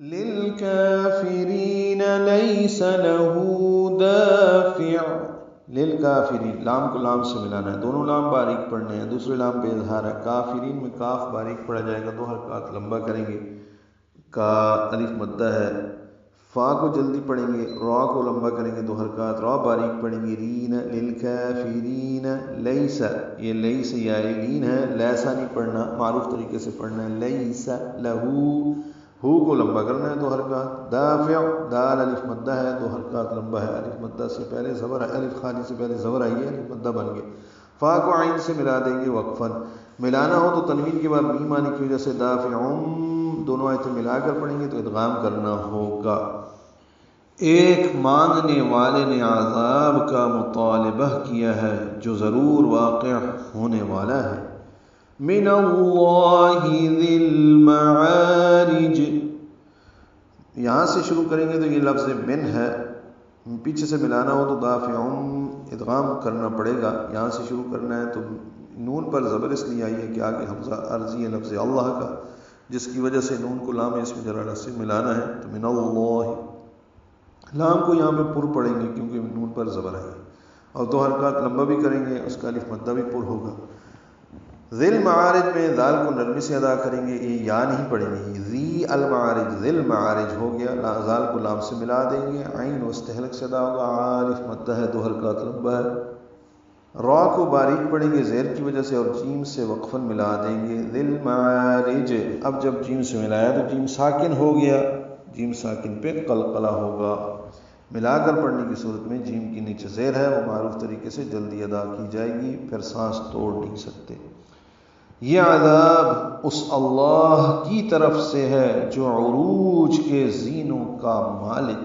للکافرین لیس لہ دافع، للکافرین لام کو لام سے ملانا ہے، دونوں لام باریک پڑھنے ہیں، دوسرے لام پہ اظہار ہے، کافرین میں کاف باریک پڑھا جائے گا، 2 حرکات لمبا کریں گے، کا الف مدہ ہے، فا کو جلدی پڑھیں گے، را کو لمبا کریں گے، 2 حرکات، را باریک پڑھیں گے، رین للکافرین لیس، یہ لیس یا لین ہے، لیسا نہیں پڑھنا، معروف طریقے سے پڑھنا ہے، لیس لہو، ہو کو لمبا کرنا ہے، 2 حرکات، دافع دال الف مدہ ہے، 2 حرکات لمبا ہے، الف مدہ سے پہلے زبر ہے، الف خالی سے پہلے زبر آئی ہے، الف مدہ بن گیا، فا کو عین سے ملا دیں گے وقفاً، ملانا ہو تو تنوین کے بعد میم آنے کی وجہ سے دافعون، دونوں آیتیں ملا کر پڑھیں گے تو ادغام کرنا ہوگا۔ ایک مانگنے والے نے عذاب کا مطالبہ کیا ہے جو ضرور واقع ہونے والا ہے، من اللہ ذی المعارج، یہاں سے شروع کریں گے تو یہ لفظ من ہے، پیچھے سے ملانا ہو تو دافعون ادغام کرنا پڑے گا، یہاں سے شروع کرنا ہے تو نون پر زبر اس لیے آئی ہے کہ آگے حمزہ عرضی ہے لفظ اللہ کا، جس کی وجہ سے نون کو لام اسم جلالہ سے ملانا ہے، تو من اللہ، لام کو یہاں پہ پر پڑیں گے کیونکہ نون پر زبر آئی ہے، اور 2 حرکات لمبا بھی کریں گے، اس کا الف مدہ بھی پر ہوگا۔ ذیل معارج میں دال کو نرمی سے ادا کریں گے، یہ یا نہیں پڑھیں گے، ذی المعارج، ذیل معارج ہو گیا، دال کو لام سے ملا دیں گے، عین وستحلق سے ادا ہوگا، الف مدہ ہے، 2 حرکات لمبا ہے، را کو باریک پڑھیں گے زیر کی وجہ سے اور جیم سے وقفاً ملا دیں گے، ذیل معارج، اب جب جیم سے ملایا تو جیم ساکن ہو گیا، جیم ساکن پہ قلقلہ ہوگا، ملا کر پڑھنے کی صورت میں جیم کی نیچے زیر ہے، وہ معروف طریقے سے جلدی ادا کی جائے گی، پھر سانس توڑ نہیں سکتے۔ یہ عذاب اس اللہ کی طرف سے ہے جو عروج کے زینوں کا مالک